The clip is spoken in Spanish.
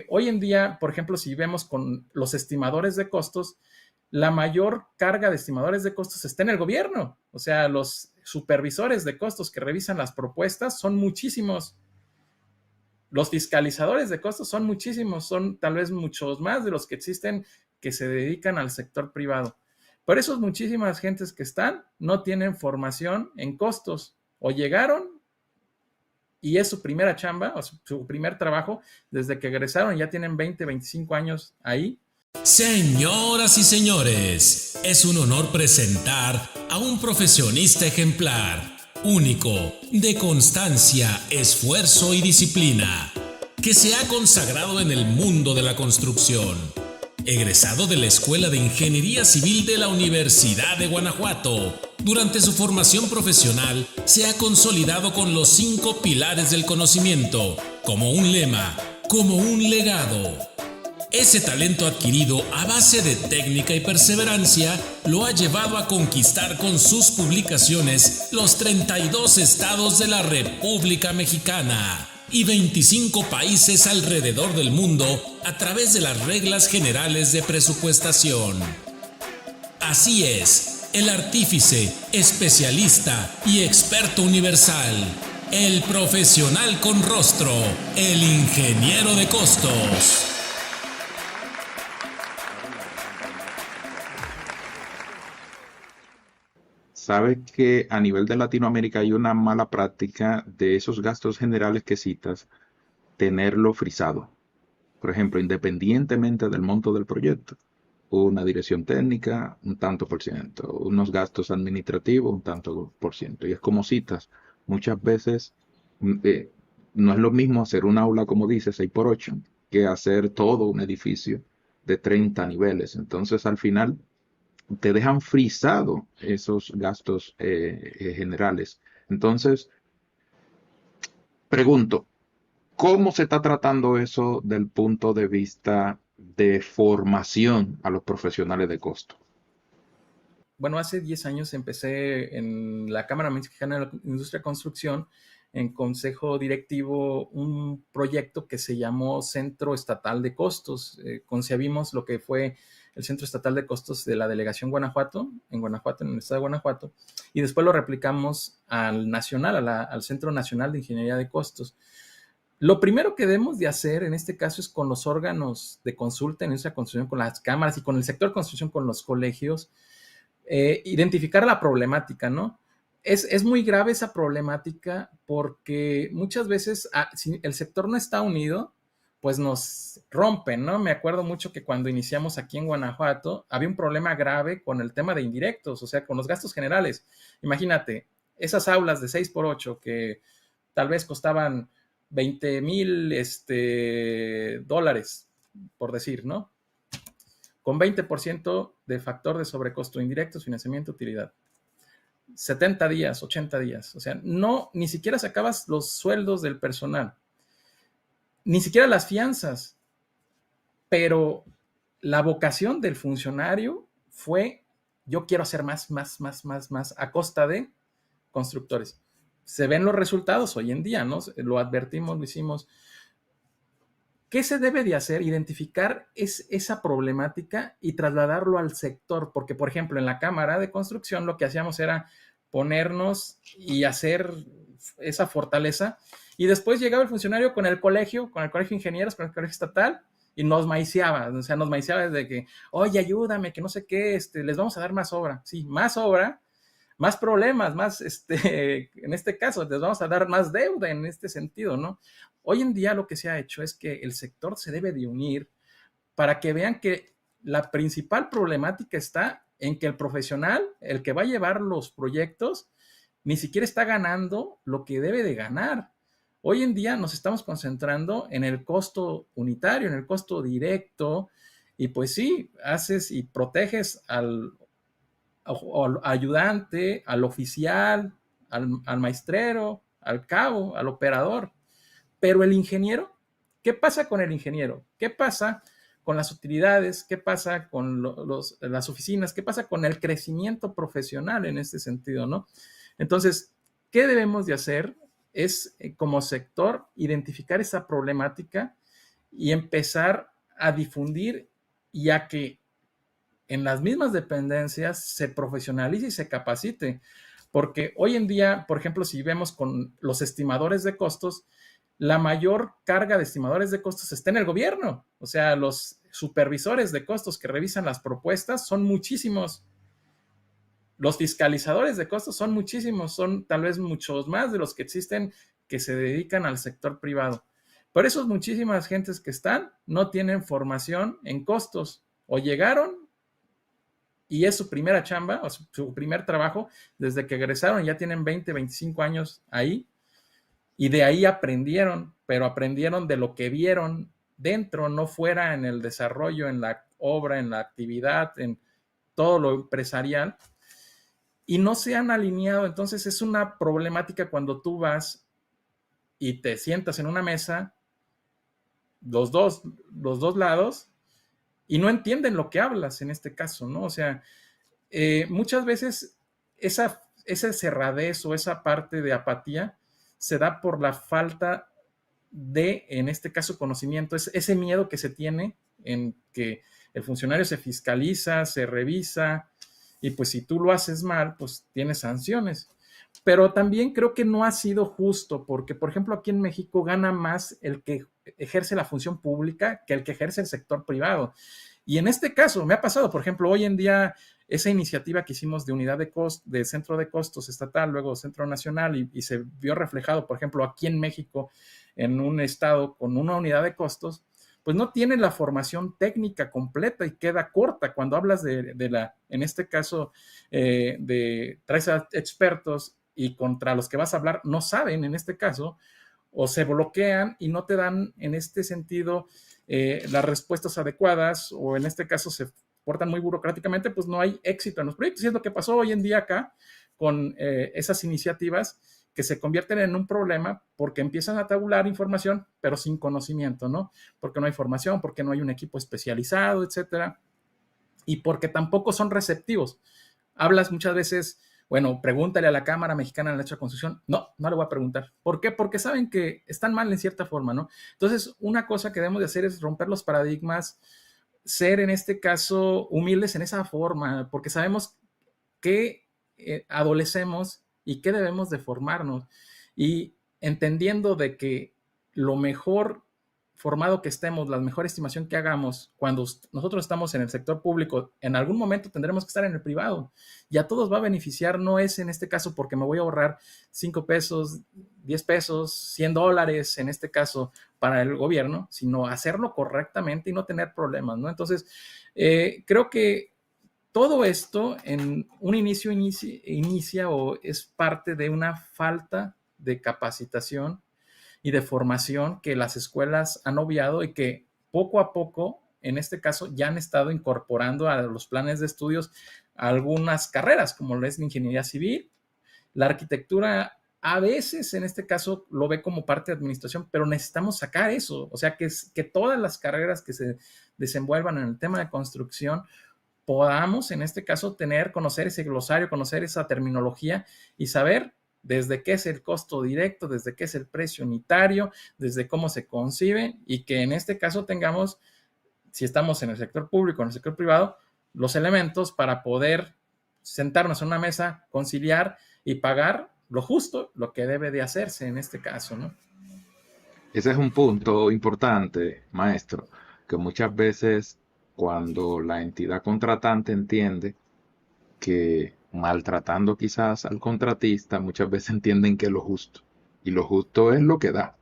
Hoy en día, por ejemplo, si vemos con los estimadores de costos, la mayor carga de estimadores de costos está en el gobierno. O sea, los supervisores de costos que revisan las propuestas son muchísimos. Los fiscalizadores de costos son muchísimos, son tal vez muchos más de los que existen que se dedican al sector privado. Por eso muchísimas gentes que están no tienen formación en costos o llegaron y es su primera chamba o su primer trabajo desde que egresaron, ya tienen 20, 25 años ahí. Señoras y señores, es un honor presentar a un profesionista ejemplar, único, de constancia, esfuerzo y disciplina, que se ha consagrado en el mundo de la construcción. Egresado de la Escuela de Ingeniería Civil de la Universidad de Guanajuato, durante su formación profesional se ha consolidado con los 5 pilares del conocimiento, como un lema, como un legado. Ese talento adquirido a base de técnica y perseverancia lo ha llevado a conquistar con sus publicaciones los 32 estados de la República Mexicana y 25 países alrededor del mundo a través de las reglas generales de presupuestación. Así es, el artífice, especialista y experto universal, el profesional con rostro, el ingeniero de costos. Sabe que a nivel de Latinoamérica hay una mala práctica de esos gastos generales que citas, tenerlo frisado. Por ejemplo, independientemente del monto del proyecto, una dirección técnica, un tanto por ciento, unos gastos administrativos, un tanto por ciento. Y es como citas, muchas veces no es lo mismo hacer un aula, como dice, 6 por 8 que hacer todo un edificio de 30 niveles. Entonces, al final, te dejan frisado esos gastos generales. Entonces, pregunto, ¿cómo se está tratando eso del punto de vista de formación a los profesionales de costo? Bueno, hace 10 años empecé en la Cámara Mexicana de la Industria de Construcción, en consejo directivo, un proyecto que se llamó Centro Estatal de Costos. Concebimos lo que fue el Centro Estatal de Costos de la Delegación Guanajuato, en el estado de Guanajuato, y después lo replicamos al nacional, al Centro Nacional de Ingeniería de Costos. Lo primero que debemos de hacer en este caso es con los órganos de consulta en esa construcción, con las cámaras y con el sector de construcción, con los colegios, identificar la problemática, ¿no? Es muy grave esa problemática porque muchas veces si el sector no está unido, pues nos rompen, ¿no? Me acuerdo mucho que cuando iniciamos aquí en Guanajuato había un problema grave con el tema de indirectos, o sea, con los gastos generales. Imagínate, esas aulas de 6 por 8 que tal vez costaban 20,000 dólares, por decir, ¿no? Con 20% de factor de sobrecosto indirectos, financiamiento, utilidad. 70 días, 80 días. O sea, no, ni siquiera sacabas los sueldos del personal, ni siquiera las fianzas, pero la vocación del funcionario fue, yo quiero hacer más, a costa de constructores. Se ven los resultados hoy en día, ¿no? Lo advertimos, lo hicimos. ¿Qué se debe de hacer? Identificar esa problemática y trasladarlo al sector, porque, por ejemplo, en la Cámara de Construcción lo que hacíamos era ponernos y hacer esa fortaleza, y después llegaba el funcionario con el colegio de ingenieros, con el colegio estatal, y nos maiciaba, o sea, nos maiciaba desde que, oye, ayúdame, que no sé qué, les vamos a dar más obra. Sí, más obra, más problemas, más, en este caso, les vamos a dar más deuda en este sentido, ¿no? Hoy en día lo que se ha hecho es que el sector se debe de unir para que vean que la principal problemática está en que el profesional, el que va a llevar los proyectos, ni siquiera está ganando lo que debe de ganar. Hoy en día nos estamos concentrando en el costo unitario, en el costo directo, y pues sí, haces y proteges al ayudante, al oficial, al maestrero, al cabo, al operador. Pero el ingeniero, ¿qué pasa con el ingeniero? ¿Qué pasa con las utilidades? ¿Qué pasa con las oficinas? ¿Qué pasa con el crecimiento profesional en este sentido, no? Entonces, ¿qué debemos de hacer? Es, como sector, identificar esa problemática y empezar a difundir y a que en las mismas dependencias se profesionalice y se capacite. Porque hoy en día, por ejemplo, si vemos con los estimadores de costos, la mayor carga de estimadores de costos está en el gobierno. O sea, los supervisores de costos que revisan las propuestas son muchísimos. Los fiscalizadores de costos son muchísimos, son tal vez muchos más de los que existen que se dedican al sector privado. Por eso muchísimas gentes que están no tienen formación en costos o llegaron y es su primera chamba o su primer trabajo desde que egresaron, ya tienen 20, 25 años ahí y de ahí aprendieron, pero aprendieron de lo que vieron dentro, no fuera en el desarrollo, en la obra, en la actividad, en todo lo empresarial y no se han alineado. Entonces es una problemática cuando tú vas y te sientas en una mesa, los dos lados, y no entienden lo que hablas en este caso, ¿no? O sea, muchas veces esa cerradez o esa parte de apatía se da por la falta de, en este caso, conocimiento, es ese miedo que se tiene en que el funcionario se fiscaliza, se revisa, y pues si tú lo haces mal, pues tienes sanciones. Pero también creo que no ha sido justo, porque, por ejemplo, aquí en México gana más el que ejerce la función pública que el que ejerce el sector privado. Y en este caso me ha pasado, por ejemplo, hoy en día esa iniciativa que hicimos de unidad de centro de costos estatal, luego centro nacional, y se vio reflejado, por ejemplo, aquí en México, en un estado con una unidad de costos, pues no tiene la formación técnica completa y queda corta cuando hablas de la, en este caso, traes a expertos y contra los que vas a hablar no saben en este caso, o se bloquean y no te dan en este sentido las respuestas adecuadas, o en este caso se portan muy burocráticamente, pues no hay éxito en los proyectos. Y es lo que pasó hoy en día acá con esas iniciativas que se convierten en un problema porque empiezan a tabular información, pero sin conocimiento, ¿no? Porque no hay formación, porque no hay un equipo especializado, etcétera, y porque tampoco son receptivos. Hablas muchas veces, bueno, pregúntale a la Cámara Mexicana de Derecho de Construcción. No, no le voy a preguntar. ¿Por qué? Porque saben que están mal en cierta forma, ¿no? Entonces, una cosa que debemos de hacer es romper los paradigmas, ser en este caso humildes en esa forma, porque sabemos que adolecemos y que debemos de formarnos. Y entendiendo de que lo mejor formado que estemos, la mejor estimación que hagamos, cuando nosotros estamos en el sector público, en algún momento tendremos que estar en el privado. Y a todos va a beneficiar, no es en este caso porque me voy a ahorrar 5 pesos, 10 pesos, $100 en este caso para el gobierno, sino hacerlo correctamente y no tener problemas, ¿no? Entonces, creo que todo esto en un inicia o es parte de una falta de capacitación y de formación que las escuelas han obviado y que poco a poco, en este caso, ya han estado incorporando a los planes de estudios algunas carreras, como lo es la ingeniería civil, la arquitectura. A veces, en este caso, lo ve como parte de administración, pero necesitamos sacar eso. O sea, que todas las carreras que se desenvuelvan en el tema de construcción podamos, en este caso, conocer ese glosario, conocer esa terminología y saber desde qué es el costo directo, desde qué es el precio unitario, desde cómo se concibe, y que en este caso tengamos, si estamos en el sector público o en el sector privado, los elementos para poder sentarnos en una mesa, conciliar y pagar lo justo, lo que debe de hacerse en este caso, ¿no? Ese es un punto importante, maestro, que muchas veces cuando la entidad contratante entiende que maltratando quizás al contratista, muchas veces entienden que es lo justo. Y lo justo es lo que da.